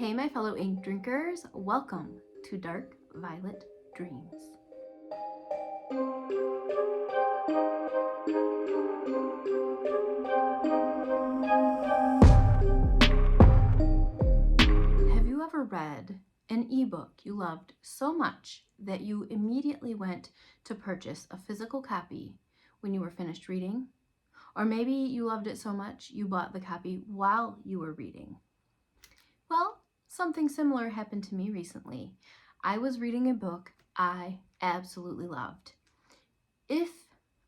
Hey, my fellow ink drinkers, welcome to Dark Violet Dreams. Have you ever read an ebook you loved so much that you immediately went to purchase a physical copy when you were finished reading? Or maybe you loved it so much you bought the copy while you were reading. Well, something similar happened to me recently. I was reading a book I absolutely loved. If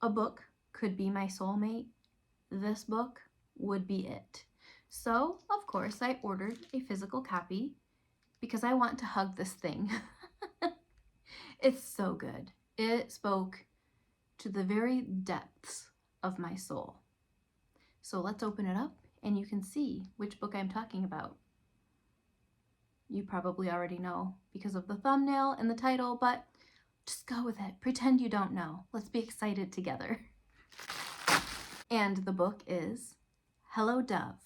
a book could be my soulmate, this book would be it. So, of course, I ordered a physical copy because I want to hug this thing. It's so good. It spoke to the very depths of my soul. So let's open it up and you can see which book I'm talking about. You probably already know because of the thumbnail and the title, but just go with it. Pretend you don't know. Let's be excited together. And the book is Hello, Dove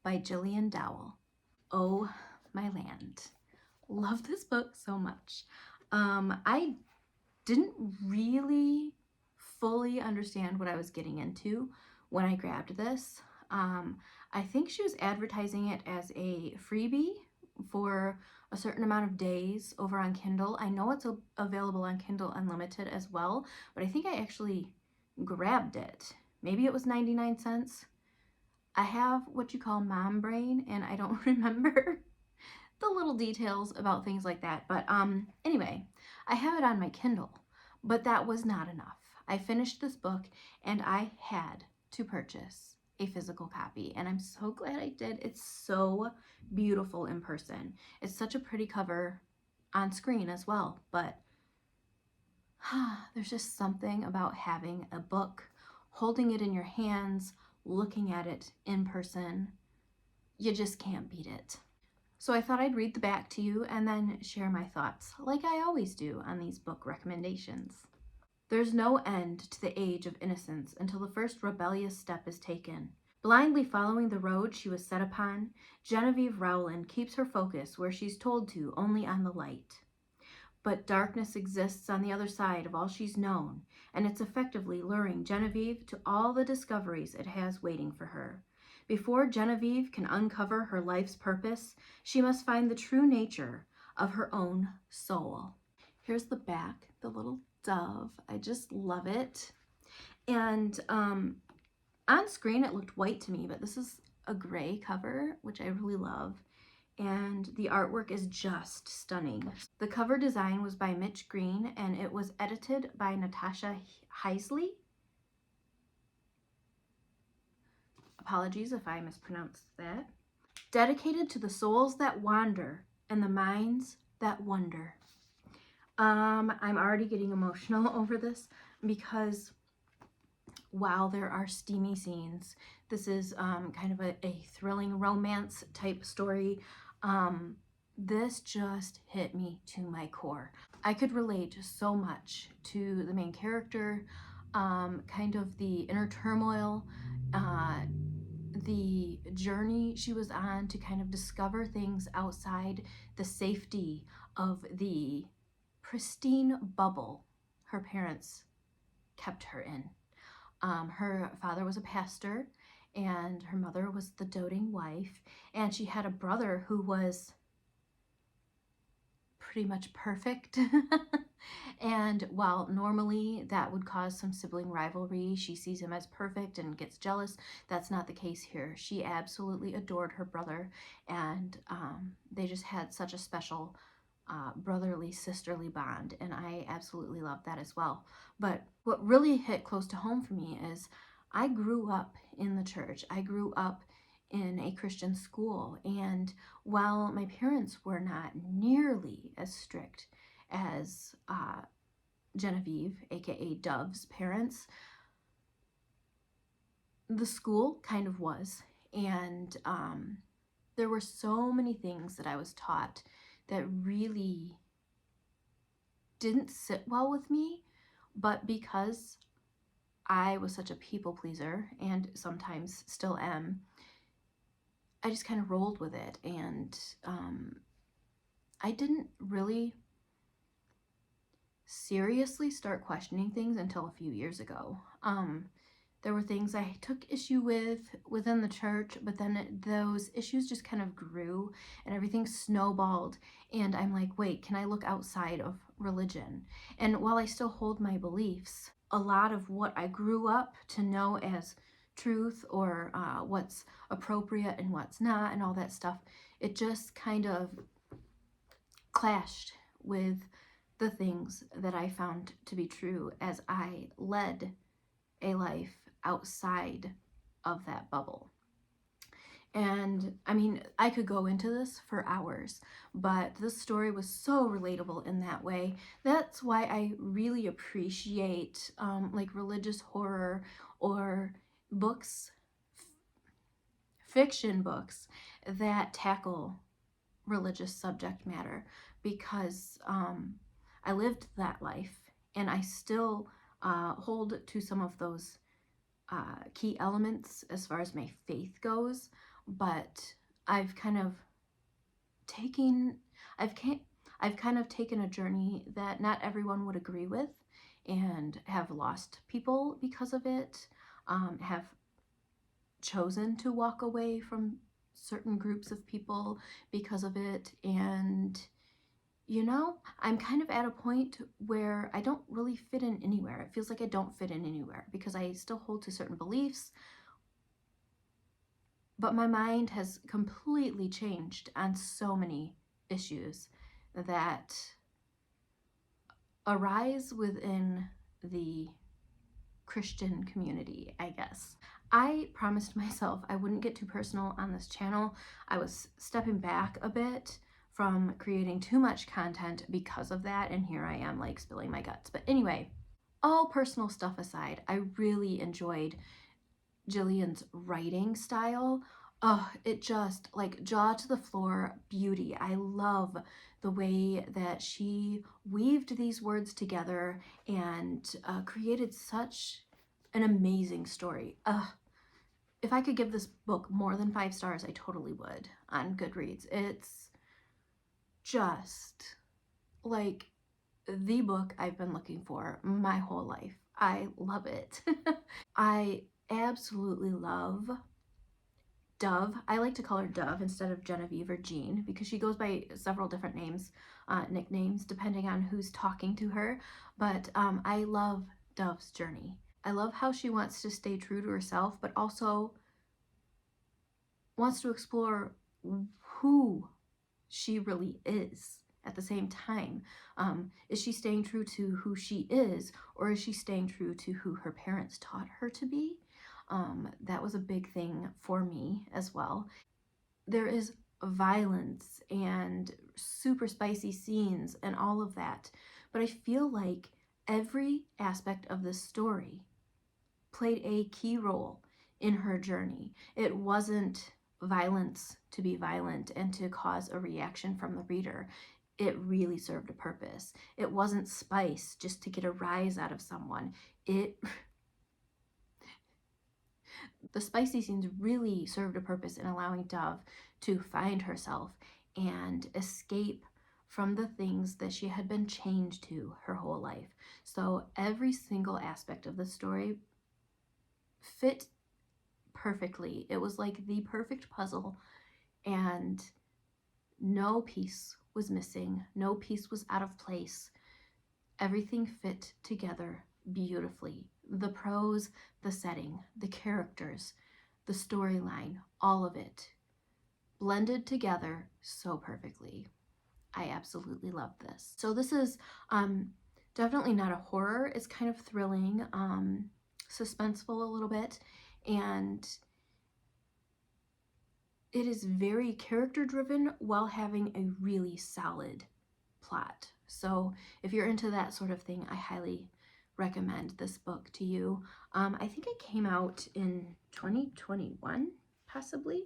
by Gillian Dowell. Oh, my land. Love this book so much. I didn't really fully understand what I was getting into when I grabbed this. I think she was advertising it as a freebie for a certain amount of days over on Kindle. I know it's available on Kindle Unlimited as well, but I think I actually grabbed it. Maybe it was 99 cents. I have what you call mom brain and I don't remember the little details about things like that. But anyway, I have it on my Kindle, but that was not enough. I finished this book and I had to purchase a physical copy, and I'm so glad I did. It's so beautiful in person. It's such a pretty cover on screen as well, but there's just something about having a book, holding it in your hands, looking at it in person. You just can't beat it. So I thought I'd read the back to you and then share my thoughts, like I always do on these book recommendations. There's no end to the age of innocence until the first rebellious step is taken. Blindly following the road she was set upon, Genevieve Rowland keeps her focus where she's told to, only on the light. But darkness exists on the other side of all she's known, and it's effectively luring Genevieve to all the discoveries it has waiting for her. Before Genevieve can uncover her life's purpose, she must find the true nature of her own soul. Here's the back, the little dove. I just love it. And on screen it looked white to me, but this is a gray cover, which I really love. And the artwork is just stunning. The cover design was by Mitch Green and it was edited by Natasha Heisley. Apologies if I mispronounced that. Dedicated to the souls that wander and the minds that wonder. I'm already getting emotional over this because while there are steamy scenes, this is kind of a thrilling romance type story. This just hit me to my core. I could relate so much to the main character, kind of the inner turmoil, the journey she was on to kind of discover things outside the safety of the pristine bubble her parents kept her in. Her father was a pastor and her mother was the doting wife, and she had a brother who was pretty much perfect. And while normally that would cause some sibling rivalry, she sees him as perfect and gets jealous. That's not the case here. She absolutely adored her brother, and they just had such a special brotherly, sisterly bond, and I absolutely love that as well. But what really hit close to home for me is I grew up in the church. I grew up in a Christian school, and while my parents were not nearly as strict as Genevieve, aka Dove's parents, the school kind of was, and there were so many things that I was taught that really didn't sit well with me, but because I was such a people pleaser and sometimes still am, I just kind of rolled with it, and I didn't really seriously start questioning things until a few years ago. There were things I took issue with within the church, but then those issues just kind of grew and everything snowballed. And I'm like, wait, can I look outside of religion? And while I still hold my beliefs, a lot of what I grew up to know as truth or what's appropriate and what's not and all that stuff, it just kind of clashed with the things that I found to be true as I led a life outside of that bubble. And I mean, I could go into this for hours, but this story was so relatable in that way. That's why I really appreciate like religious horror or books, fiction books that tackle religious subject matter, because I lived that life and I still hold to some of those key elements as far as my faith goes, but I've kind of taken I've can I've kind of taken a journey that not everyone would agree with, and have lost people because of it, have chosen to walk away from certain groups of people because of it. And you know, I'm kind of at a point where I don't really fit in anywhere. It feels like I don't fit in anywhere because I still hold to certain beliefs, but my mind has completely changed on so many issues that arise within the Christian community, I guess. I promised myself I wouldn't get too personal on this channel. I was stepping back a bit from creating too much content because of that, and here I am like spilling my guts. But anyway, all personal stuff aside, I really enjoyed Gillian's writing style. Oh, it just like jaw to the floor beauty. I love the way that she weaved these words together and created such an amazing story. If I could give this book more than 5 stars, I totally would on Goodreads. It's just like the book I've been looking for my whole life. I love it. I absolutely love Dove. I like to call her Dove instead of Genevieve or Jean because she goes by several different names, nicknames, depending on who's talking to her. But I love Dove's journey. I love how she wants to stay true to herself, but also wants to explore who she really is at the same time. Is she staying true to who she is, or is she staying true to who her parents taught her to be? That was a big thing for me as well. There is violence and super spicy scenes and all of that, but I feel like every aspect of this story played a key role in her journey. It wasn't violence to be violent and to cause a reaction from the reader. It really served a purpose. It wasn't spice just to get a rise out of someone. The spicy scenes really served a purpose in allowing Dove to find herself and escape from the things that she had been chained to her whole life. So every single aspect of the story fit perfectly. It was like the perfect puzzle, and no piece was missing, no piece was out of place. Everything fit together beautifully. The prose, the setting, the characters, the storyline, all of it blended together so perfectly. I absolutely love this. So this is definitely not a horror. It's kind of thrilling, suspenseful a little bit, and it is very character driven while having a really solid plot. So if you're into that sort of thing, I highly recommend this book to you. I think it came out in 2021, possibly.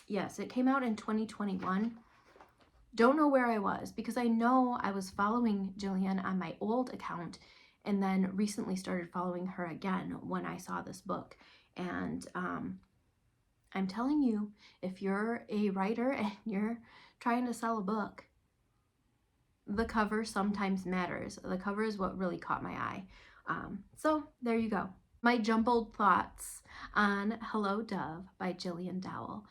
Yes, it came out in 2021. Don't know where I was because I know I was following Gillian on my old account and then recently started following her again when I saw this book. And I'm telling you, if you're a writer and you're trying to sell a book, the cover sometimes matters. The cover is what really caught my eye. So there you go. My jumbled thoughts on Hello Dove by Gillian Dowell.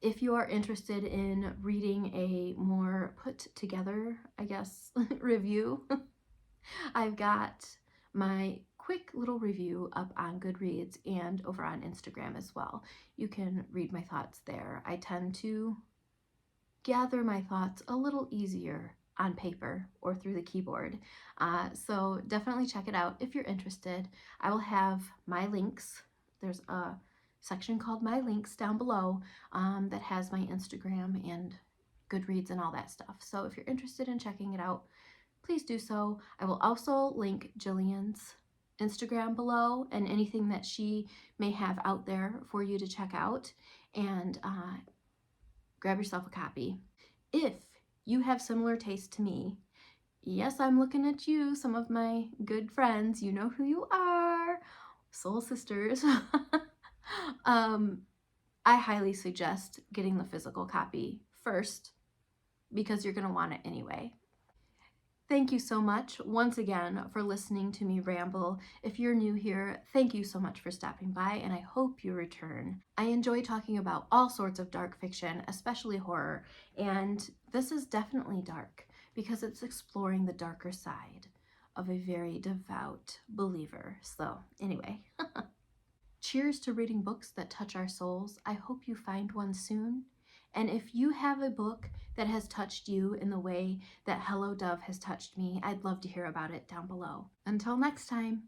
If you are interested in reading a more put together, I guess, review, I've got my quick little review up on Goodreads and over on Instagram as well. You can read my thoughts there. I tend to gather my thoughts a little easier on paper or through the keyboard. So definitely check it out if you're interested. I will have my links. There's a section called My Links down below that has my Instagram and Goodreads and all that stuff. So if you're interested in checking it out, please do so. I will also link Jillian's Instagram below and anything that she may have out there for you to check out, and grab yourself a copy. If you have similar taste to me, yes, I'm looking at you, some of my good friends, you know who you are, soul sisters. I highly suggest getting the physical copy first because you're going to want it anyway. Thank you so much once again for listening to me ramble. If you're new here, thank you so much for stopping by, and I hope you return. I enjoy talking about all sorts of dark fiction, especially horror, and this is definitely dark because it's exploring the darker side of a very devout believer. So anyway, cheers to reading books that touch our souls. I hope you find one soon. And if you have a book that has touched you in the way that Hello Dove has touched me, I'd love to hear about it down below. Until next time.